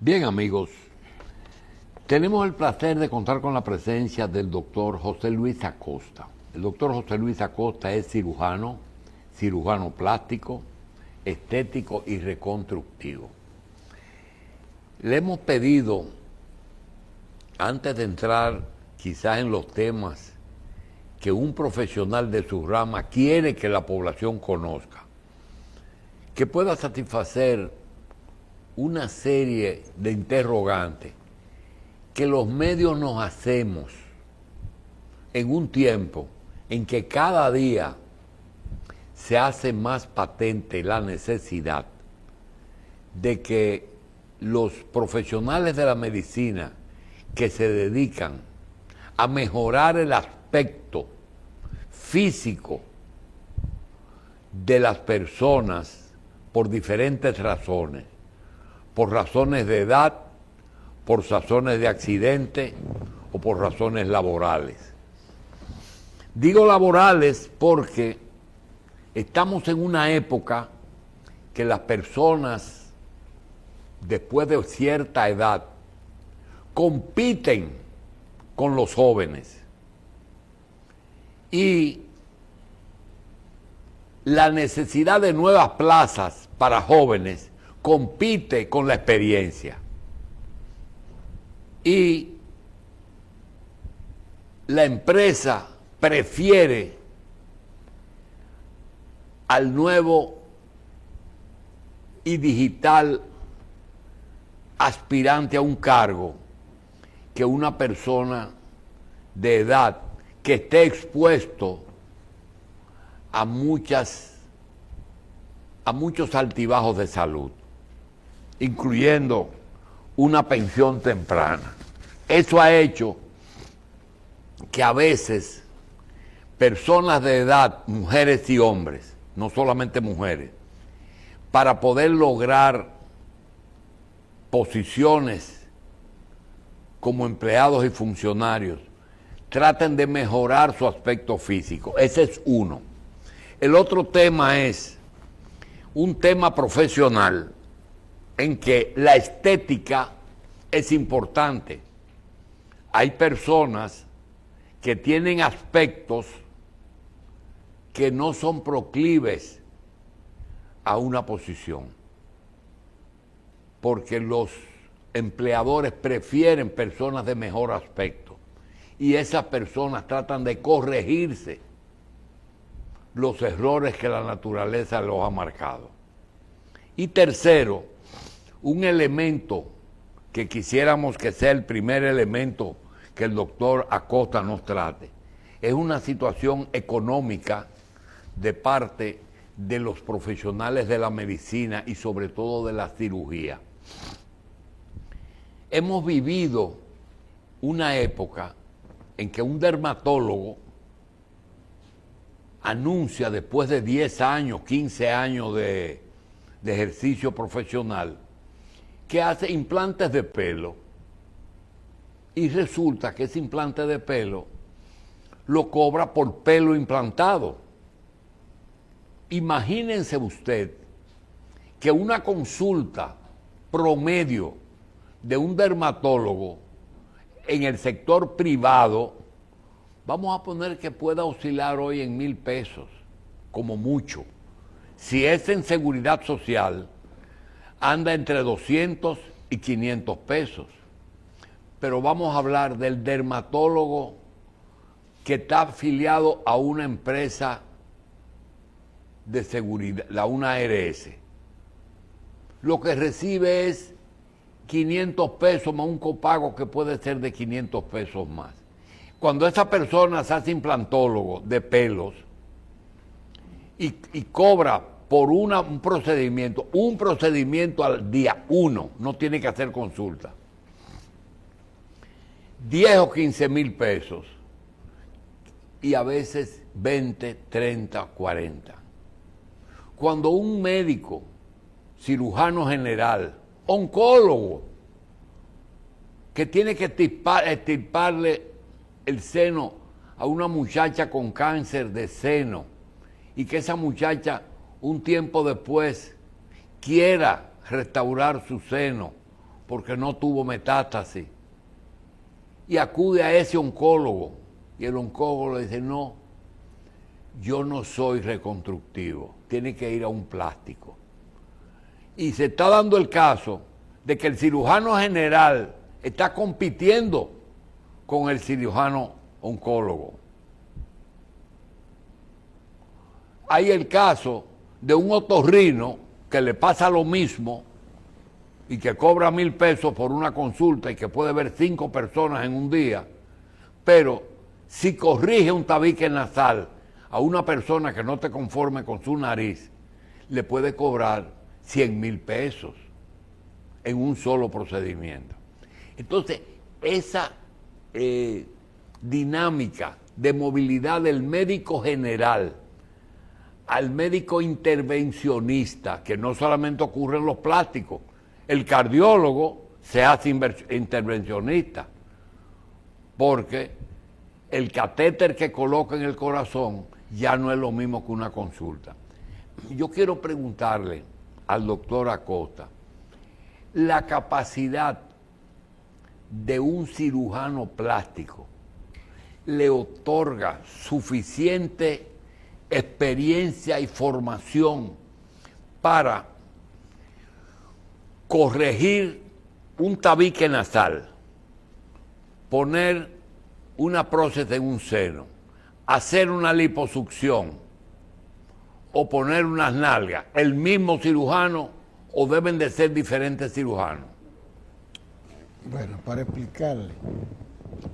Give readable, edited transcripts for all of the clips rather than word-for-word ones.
Bien, amigos, tenemos el placer de contar con la presencia del doctor José Luis Acosta. El doctor José Luis Acosta es cirujano plástico, estético y reconstructivo. Le hemos pedido, antes de entrar quizás en los temas que un profesional de su rama quiere que la población conozca, que pueda satisfacer una serie de interrogantes que los medios nos hacemos en un tiempo en que cada día se hace más patente la necesidad de que los profesionales de la medicina que se dedican a mejorar el aspecto físico de las personas por diferentes razones, por razones de edad, por razones de accidente o por razones laborales. Digo laborales porque estamos en una época que las personas, después de cierta edad, compiten con los jóvenes. Y la necesidad de nuevas plazas para jóvenes compite con la experiencia. Y la empresa prefiere al nuevo y digital aspirante a un cargo que una persona de edad que esté expuesto a muchos altibajos de salud, incluyendo una pensión temprana. Eso ha hecho que a veces personas de edad, mujeres y hombres, no solamente mujeres, para poder lograr posiciones como empleados y funcionarios, traten de mejorar su aspecto físico. Ese es uno. El otro tema es un tema profesional en que la estética es importante. Hay personas que tienen aspectos que no son proclives a una posición, porque los empleadores prefieren personas de mejor aspecto y esas personas tratan de corregirse los errores que la naturaleza los ha marcado. Y tercero, un elemento que quisiéramos que sea el primer elemento que el doctor Acosta nos trate, es una situación económica de parte de los profesionales de la medicina y sobre todo de la cirugía. Hemos vivido una época en que un dermatólogo anuncia después de 10 años, 15 años de ejercicio profesional, que hace implantes de pelo, y resulta que ese implante de pelo lo cobra por pelo implantado. Imagínense usted que una consulta promedio de un dermatólogo en el sector privado, vamos a poner que pueda oscilar hoy en 1,000 pesos, como mucho. Si es en seguridad social, anda entre 200 y 500 pesos. Pero vamos a hablar del dermatólogo que está afiliado a una empresa de seguridad, una ARS. Lo que recibe es 500 pesos más un copago que puede ser de 500 pesos más. Cuando esa persona se hace implantólogo de pelos y cobra por un procedimiento al día, no tiene que hacer consulta, 10 o 15 mil pesos, y a veces 20, 30, 40. Cuando un médico, cirujano general, oncólogo, que tiene que extirparle el seno a una muchacha con cáncer de seno, y que esa muchacha un tiempo después quiera restaurar su seno porque no tuvo metástasis. Y acude a ese oncólogo. Y el oncólogo le dice, no, yo no soy reconstructivo, tiene que ir a un plástico. Y se está dando el caso de que el cirujano general está compitiendo con el cirujano oncólogo. Hay el caso de un otorrino que le pasa lo mismo y que cobra 1,000 pesos por una consulta y que puede ver 5 personas en un día, pero si corrige un tabique nasal a una persona que no esté conforme con su nariz, le puede cobrar 100,000 pesos en un solo procedimiento. Entonces, esa dinámica de movilidad del médico general al médico intervencionista, que no solamente ocurre en los plásticos, el cardiólogo se hace intervencionista, porque el catéter que coloca en el corazón ya no es lo mismo que una consulta. Yo quiero preguntarle al doctor Acosta, la capacidad de un cirujano plástico le otorga suficiente experiencia y formación para corregir un tabique nasal, poner una prótesis en un seno, hacer una liposucción o poner unas nalgas, el mismo cirujano o deben de ser diferentes cirujanos? Bueno, para explicarle.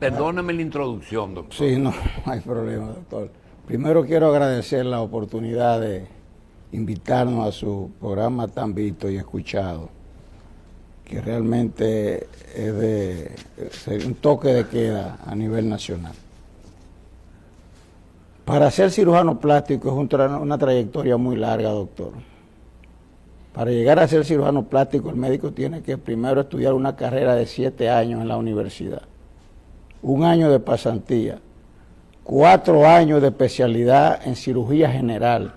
Perdóneme la introducción, doctor. Sí, no hay problema, doctor. Primero quiero agradecer la oportunidad de invitarnos a su programa tan visto y escuchado, que realmente es un toque de queda a nivel nacional. Para ser cirujano plástico es una trayectoria muy larga, doctor. Para llegar a ser cirujano plástico, el médico tiene que primero estudiar una carrera de 7 años en la universidad, 1 año de pasantía, 4 años de especialidad en cirugía general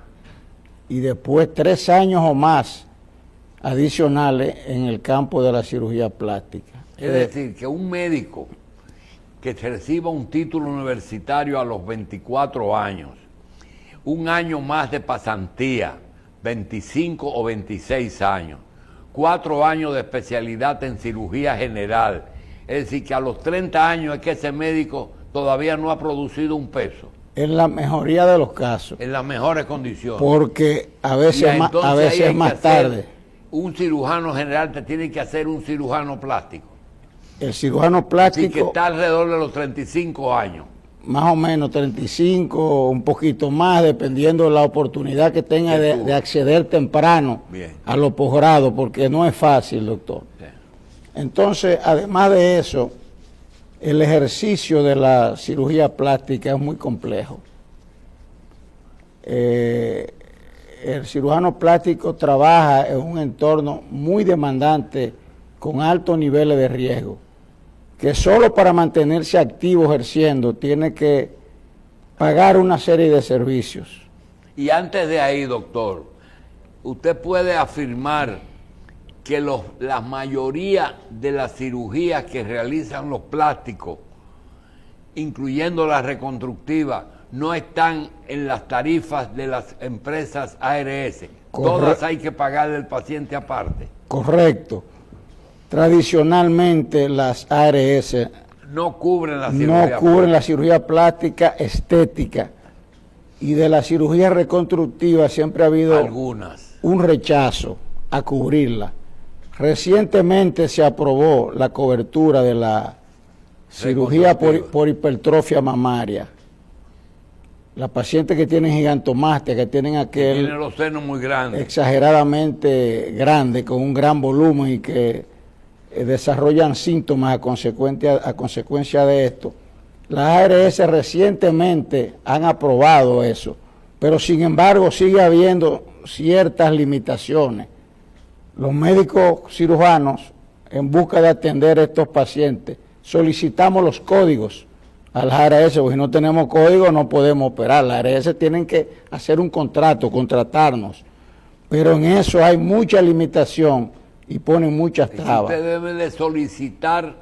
y después 3 años o más adicionales en el campo de la cirugía plástica. Es decir, que un médico que reciba un título universitario a los 24 años, 1 año más de pasantía, 25 o 26 años, 4 años de especialidad en cirugía general, es decir, que a los 30 años es que ese médico todavía no ha producido un peso. En la mayoría de los casos. En las mejores condiciones. Porque a veces es más tarde. Un cirujano general te tiene que hacer un cirujano plástico. El cirujano plástico... Así que está alrededor de los 35 años. Más o menos 35, un poquito más, dependiendo de la oportunidad que tenga de acceder temprano a los posgrados, porque no es fácil, doctor. Sí. Entonces, además de eso, el ejercicio de la cirugía plástica es muy complejo. El cirujano plástico trabaja en un entorno muy demandante, con altos niveles de riesgo, que solo para mantenerse activo ejerciendo tiene que pagar una serie de servicios. Y antes de ahí, doctor, usted puede afirmar que la mayoría de las cirugías que realizan los plásticos, incluyendo las reconstructivas, no están en las tarifas de las empresas ARS. Todas hay que pagarle al paciente aparte. Correcto. Tradicionalmente las ARS no cubren la cirugía plástica estética, y de la cirugía reconstructiva siempre ha habido un rechazo a cubrirla. Recientemente se aprobó la cobertura de la cirugía por hipertrofia mamaria. Las pacientes que tienen gigantomastia, que tienen tienen los senos muy grandes, exageradamente grandes, con un gran volumen y que desarrollan síntomas a consecuencia de esto. Las ARS recientemente han aprobado eso, pero sin embargo sigue habiendo ciertas limitaciones. Los médicos cirujanos, en busca de atender a estos pacientes, solicitamos los códigos a las ARS, porque si no tenemos código no podemos operar. Las ARS tienen que hacer un contrato, contratarnos, pero en eso hay mucha limitación y ponen muchas trabas. Usted debe de solicitar,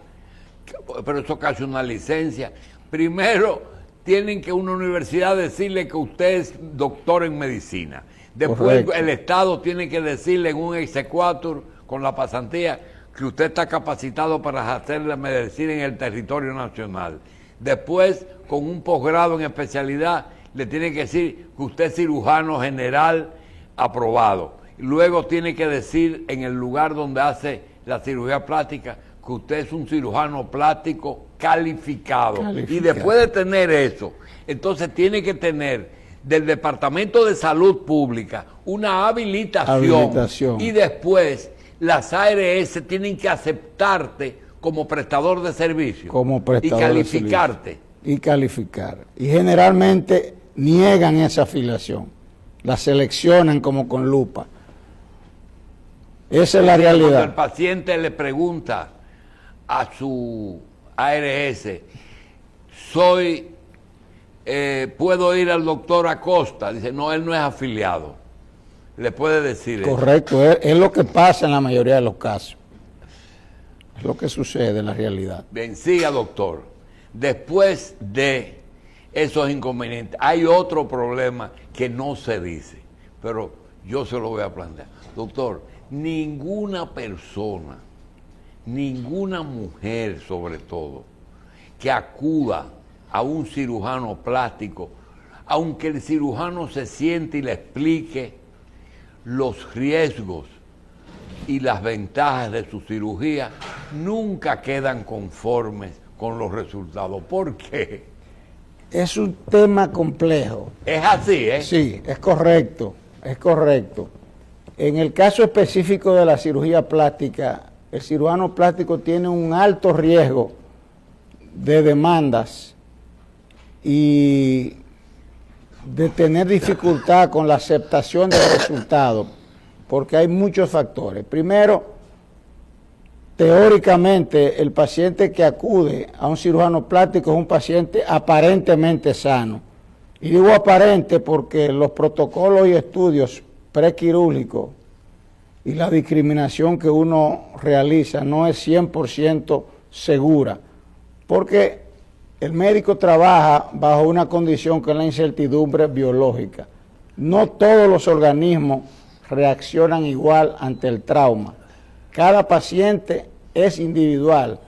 pero eso casi una licencia. Primero, tienen que una universidad decirle que usted es doctor en medicina. Después Correcto. el Estado tiene que decirle en un exequatur con la pasantía que usted está capacitado para hacer la medicina en el territorio nacional. Después, con un posgrado en especialidad, le tiene que decir que usted es cirujano general aprobado. Luego tiene que decir en el lugar donde hace la cirugía plástica que usted es un cirujano plástico calificado. Y después de tener eso, entonces tiene que tener del Departamento de Salud Pública una habilitación. Y después las ARS tienen que aceptarte como prestador de servicio. Como prestador y calificarte. De servicio. Y calificar. Y generalmente niegan esa afiliación. La seleccionan como con lupa. Esa es la realidad. Cuando el paciente le pregunta a su ARS, ¿puedo ir al doctor Acosta? Dice, no, él no es afiliado. Le puede decir eso. Correcto, es lo que pasa en la mayoría de los casos. Es lo que sucede en la realidad. Bien, siga, doctor. Después de esos inconvenientes, hay otro problema que no se dice, pero yo se lo voy a plantear. Doctor, ninguna persona, ninguna mujer sobre todo, que acuda a un cirujano plástico, aunque el cirujano se siente y le explique los riesgos y las ventajas de su cirugía, nunca quedan conformes con los resultados. ¿Por qué? Es un tema complejo. Es así, ¿eh? Sí, es correcto, es correcto. En el caso específico de la cirugía plástica, el cirujano plástico tiene un alto riesgo de demandas y de tener dificultad con la aceptación del resultado, porque hay muchos factores. Primero, teóricamente, el paciente que acude a un cirujano plástico es un paciente aparentemente sano. Y digo aparente porque los protocolos y estudios prequirúrgicos y la discriminación que uno realiza no es 100% segura, porque el médico trabaja bajo una condición que es la incertidumbre biológica. No todos los organismos reaccionan igual ante el trauma. Cada paciente es individual.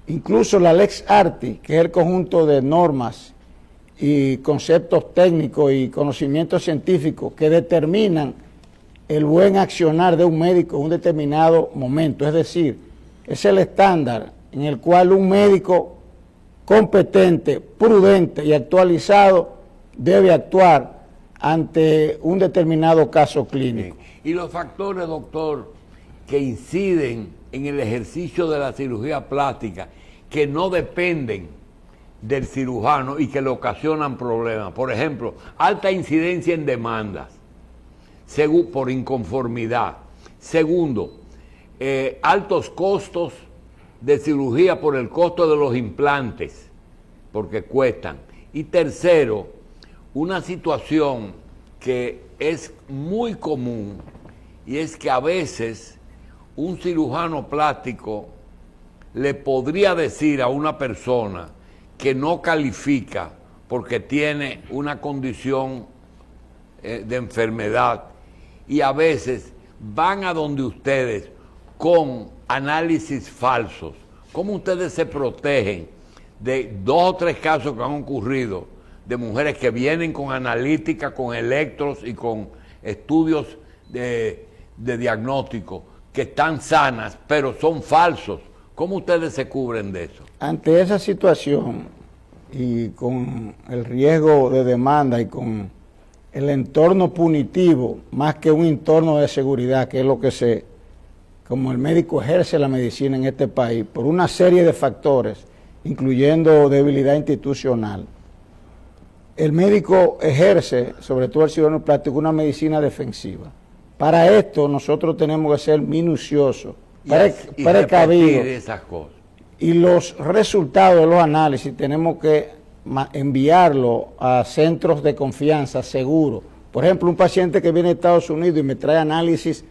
Incluso la Lex Artis, que es el conjunto de normas y conceptos técnicos y conocimientos científicos que determinan el buen accionar de un médico en un determinado momento. Es decir, es el estándar en el cual un médico competente, prudente y actualizado debe actuar ante un determinado caso clínico. Y los factores, doctor, que inciden en el ejercicio de la cirugía plástica, que no dependen del cirujano y que le ocasionan problemas. Por ejemplo, alta incidencia en demandas por inconformidad. Segundo, altos costos de cirugía por el costo de los implantes, porque cuestan. Y tercero, una situación que es muy común, y es que a veces un cirujano plástico le podría decir a una persona que no califica porque tiene una condición de enfermedad, y a veces van a donde ustedes con análisis falsos. ¿Cómo ustedes se protegen de 2 o 3 casos que han ocurrido de mujeres que vienen con analítica, con electros y con estudios de diagnóstico que están sanas, pero son falsos? ¿Cómo ustedes se cubren de eso? Ante esa situación y con el riesgo de demanda y con el entorno punitivo, más que un entorno de seguridad, que es lo que como el médico ejerce la medicina en este país, por una serie de factores, incluyendo debilidad institucional, el médico ejerce, sobre todo el cirujano plástico, una medicina defensiva. Para esto nosotros tenemos que ser minuciosos, precavidos. Esas cosas. Y los resultados de los análisis tenemos que enviarlo a centros de confianza seguros. Por ejemplo, un paciente que viene de Estados Unidos y me trae análisis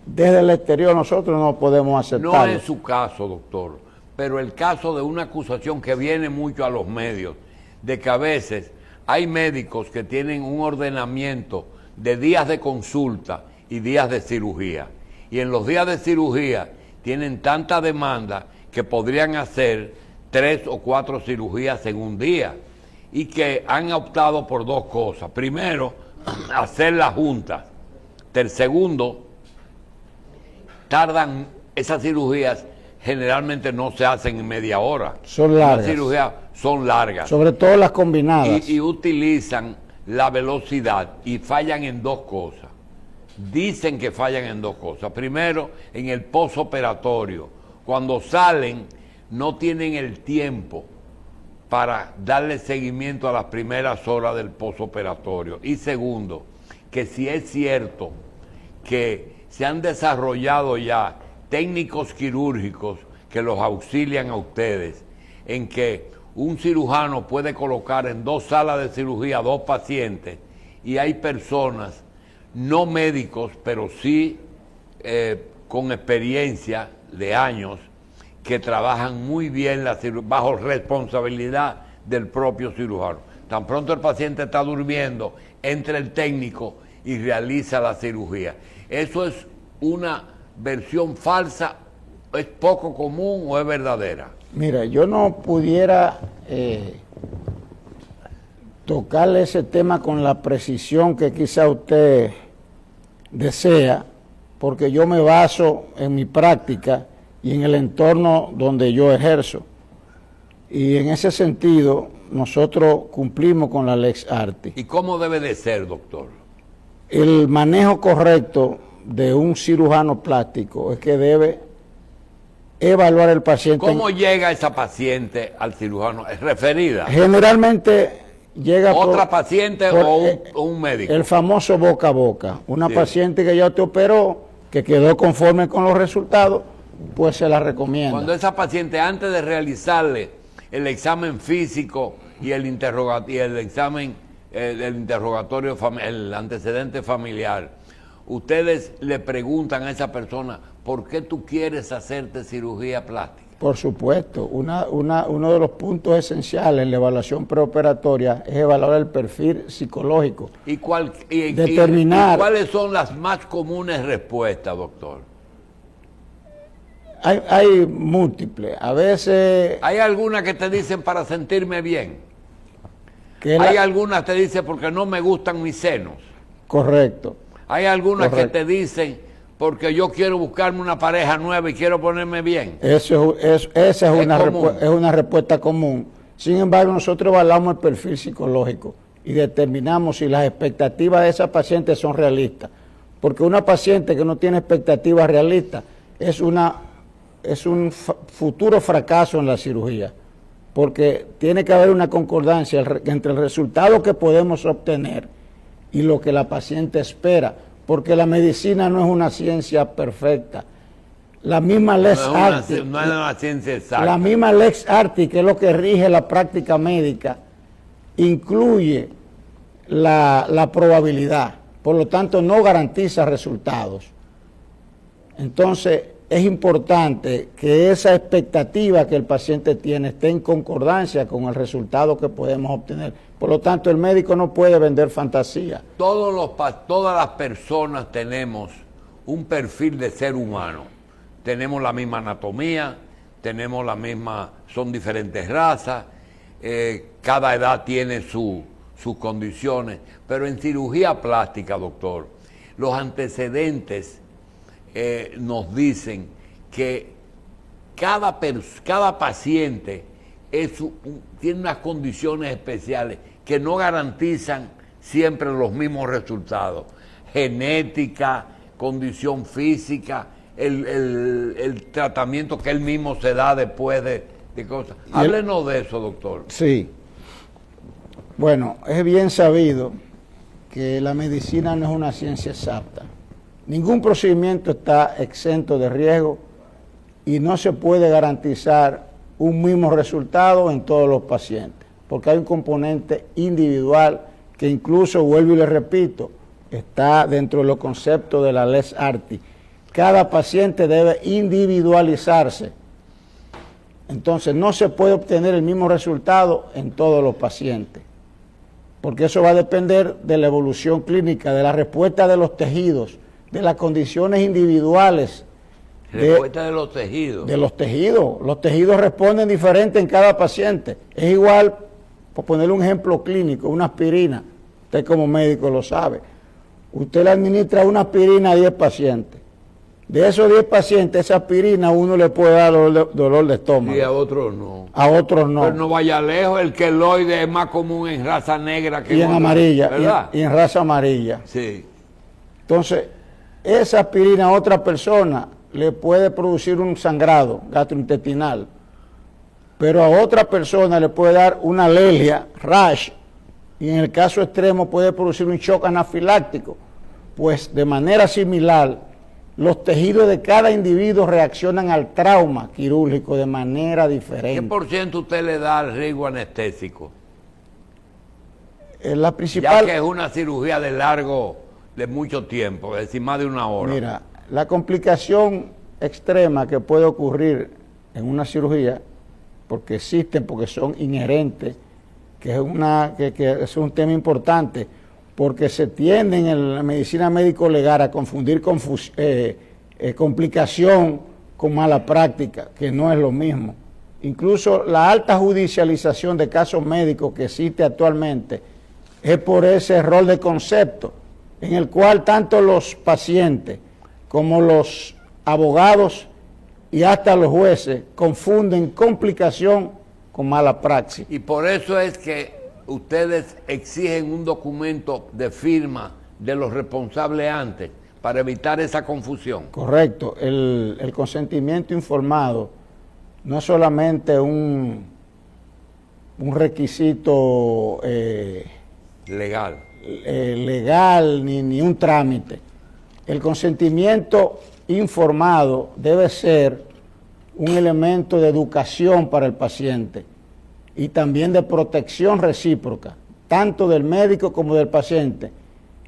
desde el exterior nosotros no podemos aceptarlo. No es su caso, doctor, pero el caso de una acusación que viene mucho a los medios, de que a veces hay médicos que tienen un ordenamiento de días de consulta y días de cirugía. Y en los días de cirugía tienen tanta demanda que podrían hacer 3 o 4 cirugías en un día. Y que han optado por 2 cosas. Primero, hacer las juntas. Segundo, tardan, esas cirugías generalmente no se hacen en media hora. Son largas. Las cirugías son largas. Sobre todo las combinadas. Y utilizan la velocidad y fallan en 2 cosas. Dicen que fallan en 2 cosas. Primero, en el posoperatorio. Cuando salen, no tienen el tiempo para darle seguimiento a las primeras horas del posoperatorio. Y segundo, que si es cierto que se han desarrollado ya técnicos quirúrgicos que los auxilian a ustedes, en que un cirujano puede colocar en 2 salas de cirugía 2 pacientes, y hay personas, no médicos, pero sí con experiencia de años, que trabajan muy bien bajo responsabilidad del propio cirujano. Tan pronto el paciente está durmiendo, entra el técnico y realiza la cirugía. ¿Eso es una versión falsa, es poco común o es verdadera? Mira, yo no pudiera tocarle ese tema con la precisión que quizá usted desea, porque yo me baso en mi práctica y en el entorno donde yo ejerzo. Y en ese sentido, nosotros cumplimos con la Lex Artis. ¿Y cómo debe de ser, doctor? El manejo correcto de un cirujano plástico es que debe evaluar al paciente. ¿Cómo llega esa paciente al cirujano? ¿Es referida? Generalmente llega ¿Otra paciente o un médico? El famoso boca a boca. Una Sí. paciente que ya te operó, que quedó conforme con los resultados, pues se la recomienda. Cuando esa paciente, antes de realizarle el examen físico y el examen, el interrogatorio, el antecedente familiar, ustedes le preguntan a esa persona, ¿por qué tú quieres hacerte cirugía plástica? Por supuesto, uno de los puntos esenciales en la evaluación preoperatoria es evaluar el perfil psicológico. Determinar. ¿Y cuáles son las más comunes respuestas, doctor? Hay múltiples. A veces... ¿Hay algunas que te dicen para sentirme bien? Hay algunas que te dicen porque no me gustan mis senos. Correcto. Hay algunas que te dicen porque yo quiero buscarme una pareja nueva y quiero ponerme bien. Esa es una respuesta común. Sin embargo, nosotros evaluamos el perfil psicológico y determinamos si las expectativas de esa paciente son realistas. Porque una paciente que no tiene expectativas realistas es un futuro fracaso en la cirugía. Porque tiene que haber una concordancia entre el resultado que podemos obtener y lo que la paciente espera. Porque la medicina no es una ciencia perfecta. La misma Lex Artis, no es una ciencia exacta. La misma Lex Artis, que es lo que rige la práctica médica, incluye la probabilidad. Por lo tanto, no garantiza resultados. Entonces, es importante que esa expectativa que el paciente tiene esté en concordancia con el resultado que podemos obtener. Por lo tanto, el médico no puede vender fantasía. Todas las personas tenemos un perfil de ser humano. Tenemos la misma anatomía, tenemos son diferentes razas, cada edad tiene sus condiciones. Pero en cirugía plástica, doctor, los antecedentes nos dicen que cada paciente tiene unas condiciones especiales que no garantizan siempre los mismos resultados. Genética, condición física, el tratamiento que él mismo se da después de cosas. Háblenos de eso, doctor. Sí. Bueno, es bien sabido que la medicina no es una ciencia exacta. Ningún procedimiento está exento de riesgo y no se puede garantizar un mismo resultado en todos los pacientes, porque hay un componente individual que incluso, vuelvo y le repito, está dentro de los conceptos de la Lex Artis, cada paciente debe individualizarse. Entonces no se puede obtener el mismo resultado en todos los pacientes, porque eso va a depender de la evolución clínica, de la respuesta de los tejidos, de las condiciones individuales. Respuesta de los tejidos. De los tejidos. Los tejidos responden diferente en cada paciente. Es igual, por ponerle un ejemplo clínico, una aspirina. Usted como médico lo sabe. Usted le administra una aspirina a 10 pacientes. De esos 10 pacientes, esa aspirina a uno le puede dar dolor de estómago. Y a otros no. A otros no. Pero no vaya lejos, el queloide es más común en raza negra que y en amarilla. ¿verdad? Y en raza amarilla. Sí. Entonces, esa aspirina a otra persona le puede producir un sangrado gastrointestinal, pero a otra persona le puede dar una alergia, rash, y en el caso extremo puede producir un shock anafiláctico. Pues de manera similar, los tejidos de cada individuo reaccionan al trauma quirúrgico de manera diferente. ¿Qué por ciento usted le da al riesgo anestésico? La principal, ya que es una cirugía de mucho tiempo, es decir, más de una hora. Mira, la complicación extrema que puede ocurrir en una cirugía, porque existen, porque son inherentes, que es un tema importante, porque se tienden en la medicina médico-legal a confundir complicación con mala práctica, que no es lo mismo. Incluso la alta judicialización de casos médicos que existe actualmente es por ese error de concepto, en el cual tanto los pacientes como los abogados y hasta los jueces confunden complicación con mala praxis. Y por eso es que ustedes exigen un documento de firma de los responsables antes, para evitar esa confusión. Correcto. El consentimiento informado no es solamente un requisito legal. Legal ni un trámite. El consentimiento informado debe ser un elemento de educación para el paciente y también de protección recíproca, tanto del médico como del paciente,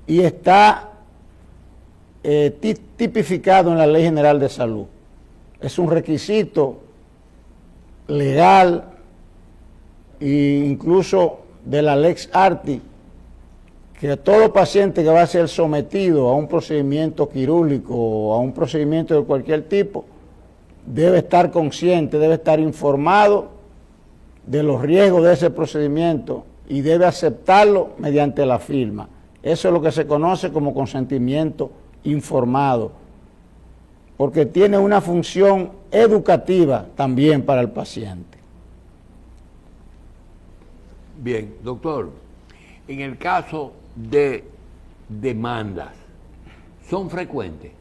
y está tipificado en la Ley General de Salud. Es un requisito legal e incluso de la Lex Artis, que todo paciente que va a ser sometido a un procedimiento quirúrgico o a un procedimiento de cualquier tipo debe estar consciente, debe estar informado de los riesgos de ese procedimiento y debe aceptarlo mediante la firma. Eso es lo que se conoce como consentimiento informado, porque tiene una función educativa también para el paciente. Bien, doctor, en el caso de demandas, ¿son frecuentes?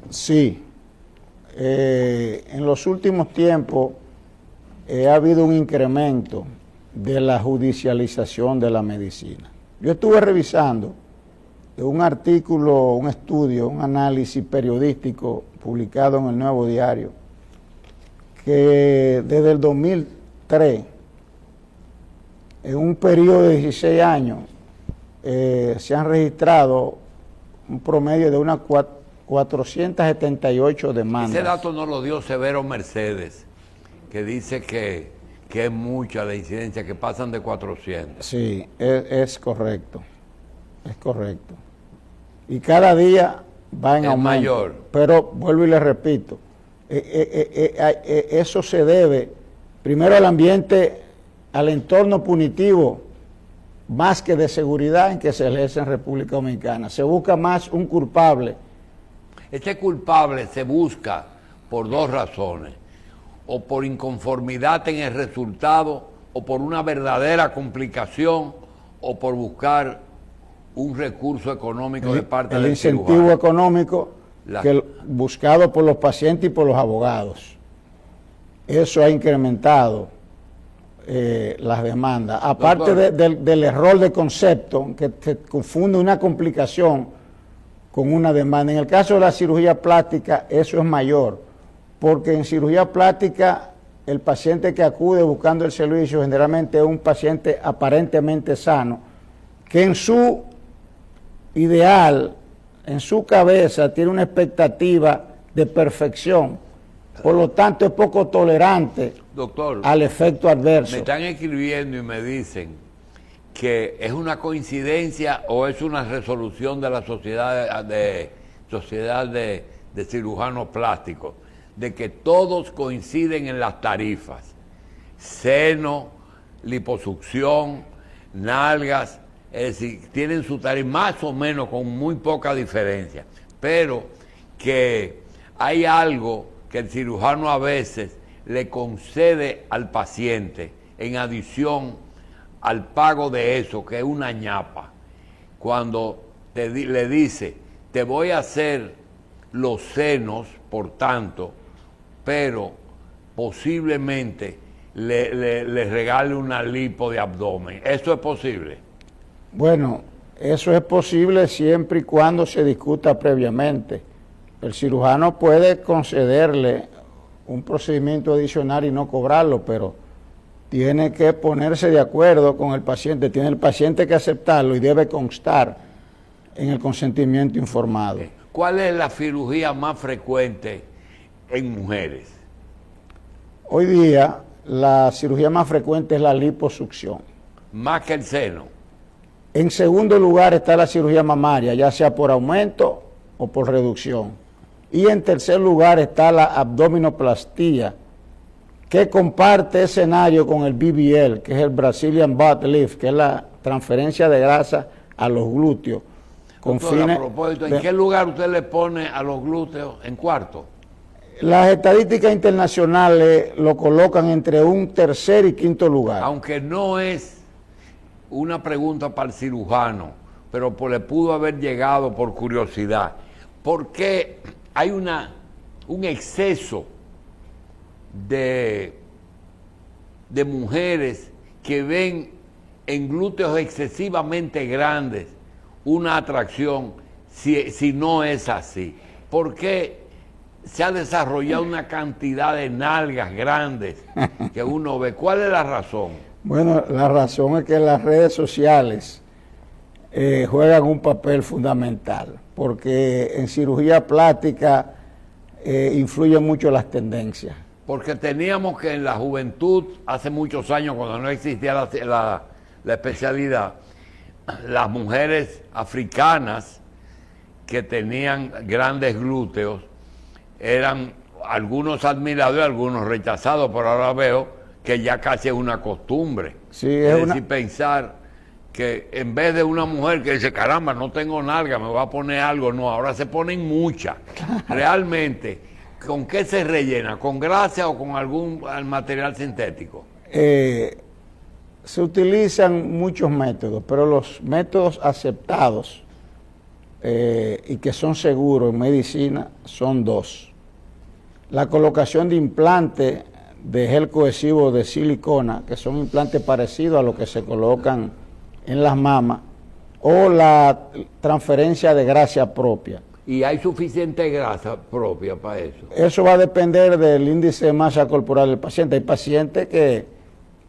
Sí. En los últimos tiempos ha habido un incremento de la judicialización de la medicina. Yo estuve revisando un artículo, un estudio, un análisis periodístico publicado en el Nuevo Diario, que desde el 2003, en un periodo de 16 años, se han registrado un promedio de unas 478 demandas. Ese dato nos lo dio Severo Mercedes, que dice que es mucha la incidencia, que pasan de 400. Sí, es correcto, es correcto. Y cada día va en aumento. Mayor. Pero vuelvo y le repito, eso se debe primero al ambiente, al entorno punitivo, más que de seguridad en que se ejerce en República Dominicana. Se busca más un culpable. Este culpable se busca por dos razones: o por inconformidad en el resultado, o por una verdadera complicación, o por buscar un recurso económico de parte del incentivo cirujano. Económico buscado por los pacientes y por los abogados. Eso ha incrementado las demandas. Aparte del error de concepto, que se confunde una complicación con una demanda. En el caso de la cirugía plástica, eso es mayor, porque en cirugía plástica el paciente que acude buscando el servicio generalmente es un paciente aparentemente sano, que en su ideal en su cabeza tiene una expectativa de perfección, por lo tanto es poco tolerante, doctor, al efecto adverso. Me están escribiendo y me dicen que es una coincidencia o es una resolución de la sociedad de cirujanos plásticos, de que todos coinciden en las tarifas: seno, liposucción, nalgas, es decir, tienen su tarifa más o menos con muy poca diferencia, pero que hay algo que el cirujano a veces le concede al paciente en adición al pago de eso, que es una ñapa. Cuando le dice, te voy a hacer los senos, por tanto, pero posiblemente le regale una lipo de abdomen. ¿Eso es posible? Bueno, eso es posible siempre y cuando se discuta previamente. El cirujano puede concederle un procedimiento adicional y no cobrarlo, pero tiene que ponerse de acuerdo con el paciente, tiene el paciente que aceptarlo y debe constar en el consentimiento informado. ¿Cuál es la cirugía más frecuente en mujeres? Hoy día la cirugía más frecuente es la liposucción. Más que el seno. En segundo lugar está la cirugía mamaria, ya sea por aumento o por reducción. Y en tercer lugar está la abdominoplastía, que comparte escenario con el BBL, que es el Brazilian Butt Lift, que es la transferencia de grasa a los glúteos. Con Doctor, a propósito, ¿en qué lugar usted le pone a los glúteos? ¿En cuarto? Las estadísticas internacionales lo colocan entre un tercer y quinto lugar. Aunque no es una pregunta para el cirujano, pero le pudo haber llegado por curiosidad. ¿Por qué hay un exceso de mujeres que ven en glúteos excesivamente grandes una atracción si no es así? ¿Por qué se ha desarrollado una cantidad de nalgas grandes que uno ve? ¿Cuál es la razón? Bueno, la razón es que las redes sociales juegan un papel fundamental, porque en cirugía plástica influyen mucho las tendencias. Porque teníamos que en la juventud, hace muchos años, cuando no existía la especialidad, las mujeres africanas que tenían grandes glúteos eran algunos admirados y algunos rechazados, pero ahora veo que ya casi es una costumbre. Sí, es decir, pensar que en vez de una mujer que dice, caramba, no tengo nalga, me voy a poner algo, no, ahora se ponen muchas. Realmente, ¿con qué se rellena? ¿Con grasa o con algún material sintético? Se utilizan muchos métodos, pero los métodos aceptados y que son seguros en medicina son dos. La colocación de implantes de gel cohesivo de silicona, que son implantes parecidos a los que se colocan en las mamas, o la transferencia de grasa propia. ¿Y hay suficiente grasa propia para eso? Eso va a depender del índice de masa corporal del paciente. Hay pacientes que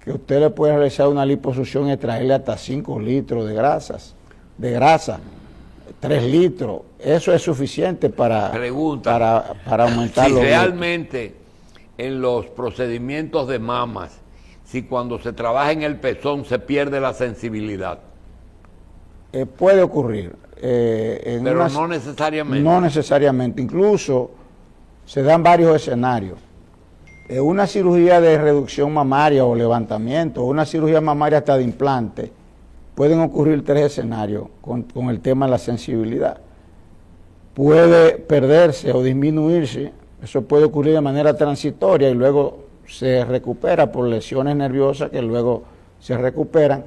usted le puede realizar una liposucción y extraerle hasta 5 litros de grasa, 3 litros. Eso es suficiente para aumentar los realmente en los procedimientos de mamas, si cuando se trabaja en el pezón se pierde la sensibilidad. Puede ocurrir. Pero no necesariamente. No necesariamente. Incluso se dan varios escenarios. Una cirugía de reducción mamaria o levantamiento, o una cirugía mamaria hasta de implante, pueden ocurrir 3 escenarios con el tema de la sensibilidad. Puede perderse o disminuirse, eso puede ocurrir de manera transitoria y luego se recupera por lesiones nerviosas que luego se recuperan.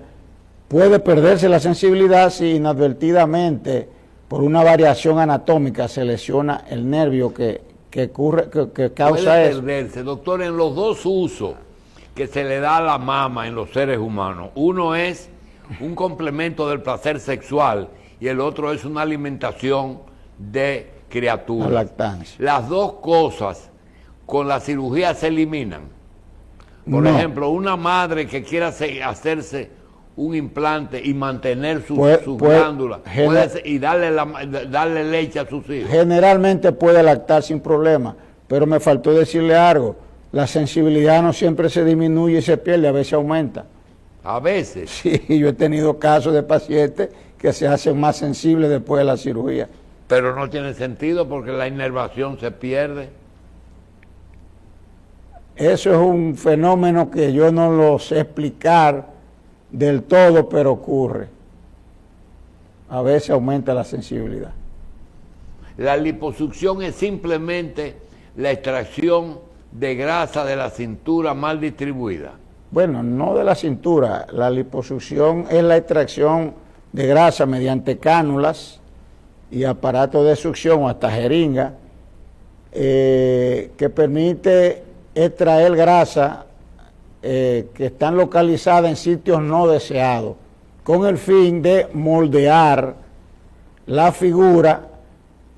Puede perderse la sensibilidad si inadvertidamente por una variación anatómica se lesiona el nervio que causa eso. Puede perderse, doctor, en los dos usos que se le da a la mama en los seres humanos. Uno es un complemento del placer sexual y el otro es una alimentación de criaturas. La lactancia. Las dos cosas con la cirugía se eliminan. Por ejemplo, una madre que quiera hacerse un implante y mantener sus glándulas y darle leche a sus hijos? Generalmente puede lactar sin problema, pero me faltó decirle algo. La sensibilidad no siempre se disminuye y se pierde, a veces aumenta. A veces. Sí, yo he tenido casos de pacientes que se hacen más sensibles después de la cirugía. Pero no tiene sentido porque la inervación se pierde. Eso es un fenómeno que yo no lo sé explicar del todo, pero ocurre. A veces aumenta la sensibilidad. La liposucción es simplemente la extracción de grasa de la cintura mal distribuida. Bueno, no de la cintura. La liposucción es la extracción de grasa mediante cánulas y aparatos de succión o hasta jeringa que permite extraer grasa que están localizadas en sitios no deseados, con el fin de moldear la figura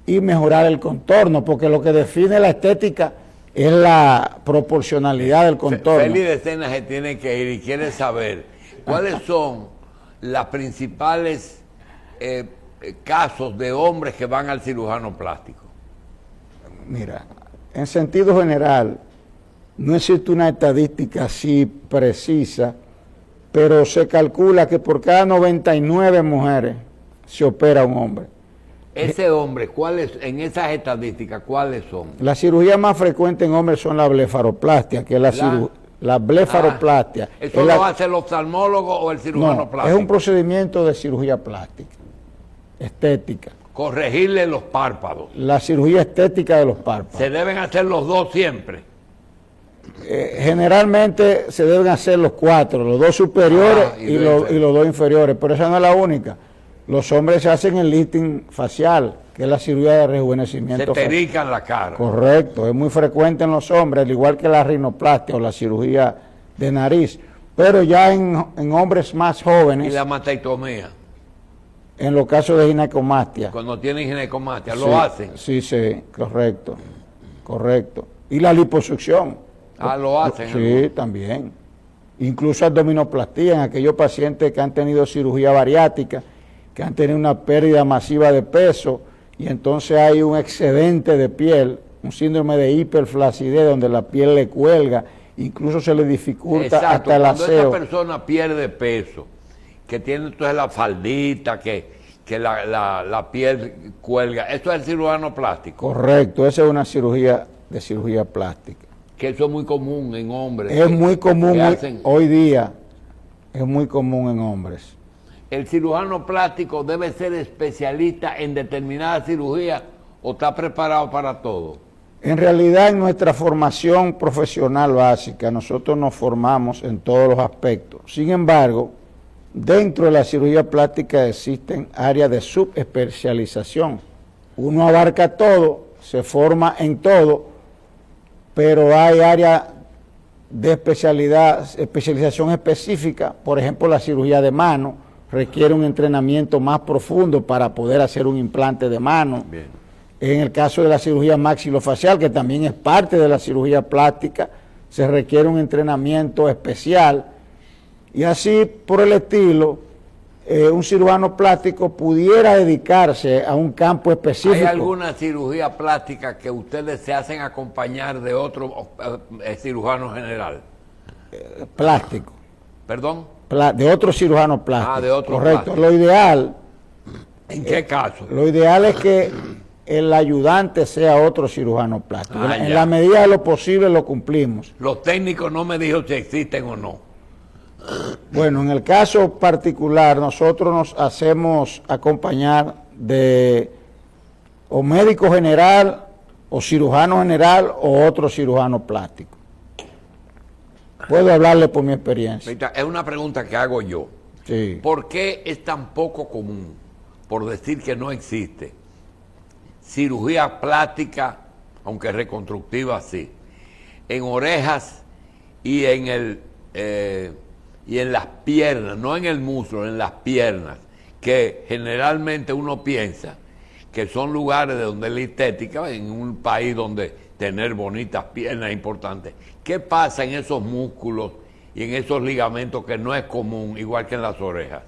y mejorar el contorno, porque lo que define la estética es la proporcionalidad del contorno. Félix de Sena se tiene que ir y quiere saber cuáles son las principales casos de hombres que van al cirujano plástico. Mira, en sentido general, no existe una estadística así precisa, pero se calcula que por cada 99 mujeres se opera un hombre. Ese hombre, ¿cuáles, en esas estadísticas, cuáles son? La cirugía más frecuente en hombres son la blefaroplastia, que es la blefaroplastia. ¿Eso lo hace el oftalmólogo o el cirujano plástico? Es un procedimiento de cirugía plástica, estética. Corregirle los párpados. La cirugía estética de los párpados. ¿Se deben hacer los dos siempre? Generalmente se deben hacer los cuatro, los dos superiores y los dos inferiores, pero esa no es la única. Los hombres se hacen el lifting facial, que es la cirugía de rejuvenecimiento. Se terican la cara. Correcto, es muy frecuente en los hombres, al igual que la rinoplastia o la cirugía de nariz, pero ya en hombres más jóvenes. ¿Y la mastectomía? En los casos de ginecomastia. Cuando tienen ginecomastia, sí, ¿lo hacen? Sí, correcto, correcto. Y la liposucción. Lo hacen. Sí, también. Incluso abdominoplastía en aquellos pacientes que han tenido cirugía bariátrica, que han tenido una pérdida masiva de peso y entonces hay un excedente de piel, un síndrome de hiperflacidez donde la piel le cuelga, incluso se le dificulta. Exacto, hasta el aseo. Cuando esa persona pierde peso, que tiene entonces la faldita, que la piel cuelga, ¿eso es el cirujano plástico? Correcto, esa es una cirugía de cirugía plástica. Que eso es muy común en hombres. Es muy común hoy día, es muy común en hombres. ¿El cirujano plástico debe ser especialista en determinada cirugía o está preparado para todo? En realidad, en nuestra formación profesional básica, nosotros nos formamos en todos los aspectos. Sin embargo, dentro de la cirugía plástica existen áreas de subespecialización. Uno abarca todo, se forma en todo, pero hay áreas de especialización específica. Por ejemplo, la cirugía de mano requiere un entrenamiento más profundo para poder hacer un implante de mano. Bien. En el caso de la cirugía maxilofacial, que también es parte de la cirugía plástica, se requiere un entrenamiento especial. Y así, por el estilo, un cirujano plástico pudiera dedicarse a un campo específico. ¿Hay alguna cirugía plástica que ustedes se hacen acompañar de otro cirujano general? Plástico. ¿Perdón? De otro cirujano plástico. De otro correcto. plástico. Lo ideal. ¿En qué caso? Lo ideal es que el ayudante sea otro cirujano plástico. En ya. la medida de lo posible lo cumplimos. Los técnicos no me dijeron si existen o no. Bueno, en el caso particular, nosotros nos hacemos acompañar de o médico general, o cirujano general, o otro cirujano plástico. Puedo hablarle por mi experiencia. Es una pregunta que hago yo. Sí. ¿Por qué es tan poco común, por decir que no existe, cirugía plástica, aunque reconstructiva sí, en orejas y en las piernas, no en el muslo, en las piernas, que generalmente uno piensa que son lugares de donde la estética, en un país donde tener bonitas piernas es importante? ¿Qué pasa en esos músculos y en esos ligamentos que no es común, igual que en las orejas.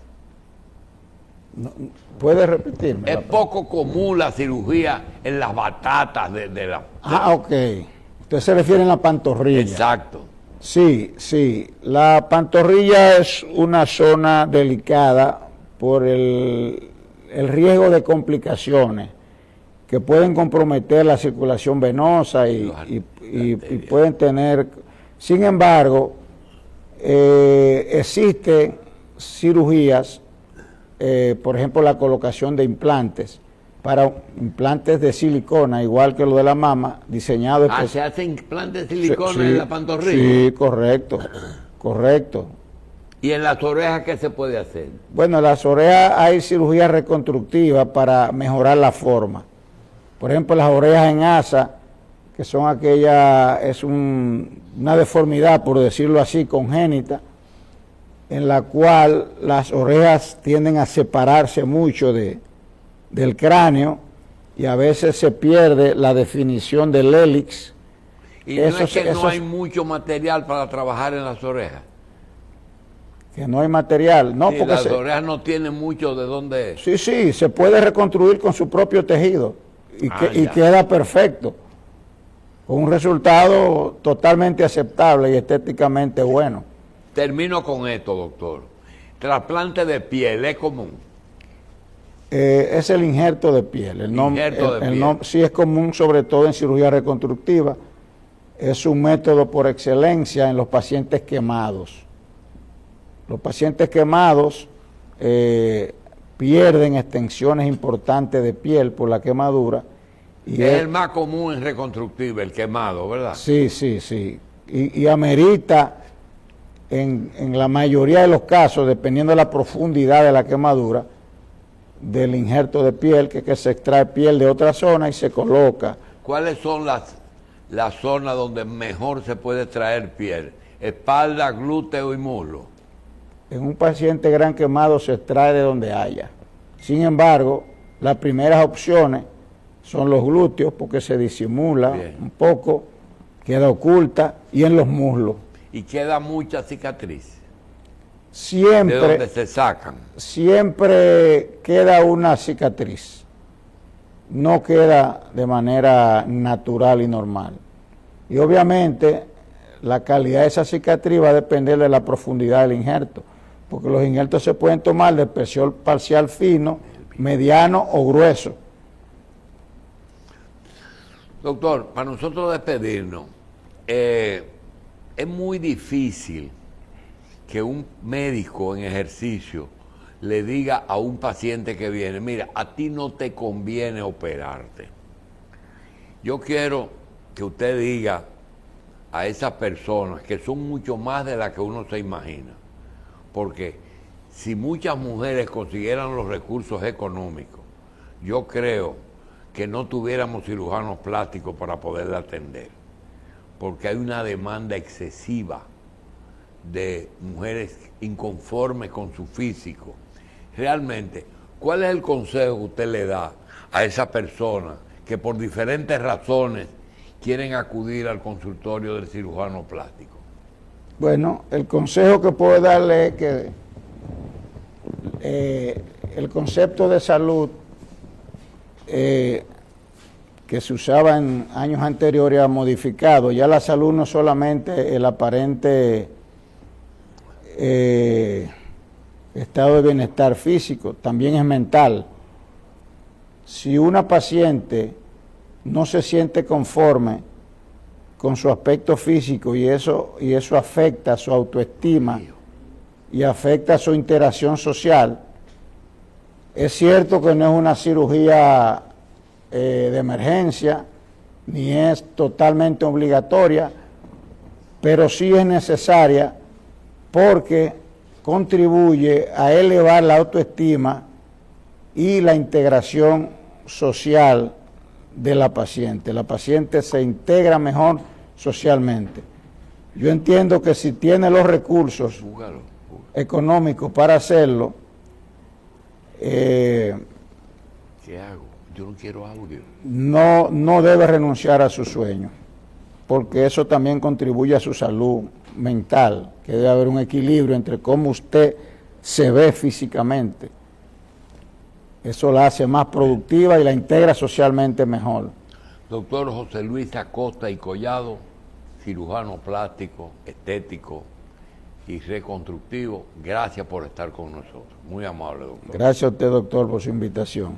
¿Puede repetirme? Es poco común la cirugía en las batatas de la... Ok. Usted se refiere a la pantorrilla. Exacto. Sí, sí. La pantorrilla es una zona delicada por el riesgo de complicaciones que pueden comprometer la circulación venosa y pueden tener... Sin embargo, existen cirugías, por ejemplo, la colocación de implantes, para implantes de silicona, igual que lo de la mama, diseñado... ¿Se hacen implantes de silicona en la pantorrilla? Sí, correcto, correcto. ¿Y en las orejas qué se puede hacer? Bueno, en las orejas hay cirugía reconstructiva para mejorar la forma. Por ejemplo, las orejas en asa, que son aquellas, una deformidad, por decirlo así, congénita, en la cual las orejas tienden a separarse mucho del cráneo y a veces se pierde la definición del hélix. Y no es que no hay mucho material para trabajar en las orejas. Que no hay material, no, sí, porque las orejas no tienen mucho de dónde... Sí, sí, se puede reconstruir con su propio tejido y queda perfecto, con un resultado totalmente aceptable y estéticamente bueno. Termino con esto, doctor. Trasplante de piel, ¿es común? Es el injerto de piel. Sí es común, sobre todo en cirugía reconstructiva. Es un método por excelencia en los pacientes quemados. Los pacientes quemados pierden extensiones importantes de piel por la quemadura. Y es el más común en reconstructiva, el quemado, ¿verdad? Sí, sí, sí. Y amerita, en la mayoría de los casos, dependiendo de la profundidad de la quemadura, del injerto de piel, que se extrae piel de otra zona y se coloca. ¿Cuáles son las zonas donde mejor se puede extraer piel? Espalda, glúteo y muslo. En un paciente gran quemado se extrae de donde haya. Sin embargo, las primeras opciones son los glúteos, porque se disimula un poco, queda oculta, y en los muslos. Y queda mucha cicatriz. Siempre. ¿De dónde se sacan? Siempre queda una cicatriz. No queda de manera natural y normal. Y obviamente la calidad de esa cicatriz va a depender de la profundidad del injerto, porque los injertos se pueden tomar de espesor parcial fino, mediano o grueso. Doctor, para nosotros despedirnos, es muy difícil que un médico en ejercicio le diga a un paciente que viene, mira, a ti no te conviene operarte. Yo quiero que usted diga a esas personas que son mucho más de las que uno se imagina, porque si muchas mujeres consiguieran los recursos económicos, yo creo que no tuviéramos cirujanos plásticos para poderla atender, porque hay una demanda excesiva de mujeres inconformes con su físico. Realmente, ¿cuál es el consejo que usted le da a esas personas que por diferentes razones quieren acudir al consultorio del cirujano plástico? Bueno, el consejo que puedo darle es que el concepto de salud que se usaba en años anteriores ha modificado. Ya la salud no es solamente el aparente estado de bienestar físico, también es mental. Si una paciente no se siente conforme con su aspecto físico y eso afecta su autoestima y afecta su interacción social, es cierto que no es una cirugía de emergencia, ni es totalmente obligatoria, pero sí es necesaria porque contribuye a elevar la autoestima y la integración social de la paciente. La paciente se integra mejor socialmente. Yo entiendo que si tiene los recursos económicos para hacerlo, ¿qué hago? Yo no quiero audio. No debe renunciar a su sueño, porque eso también contribuye a su salud mental, que debe haber un equilibrio entre cómo usted se ve físicamente. Eso la hace más productiva y la integra socialmente mejor. Doctor José Luis Acosta y Collado, cirujano plástico, estético y reconstructivo, gracias por estar con nosotros. Muy amable, doctor. Gracias a usted, doctor, por su invitación.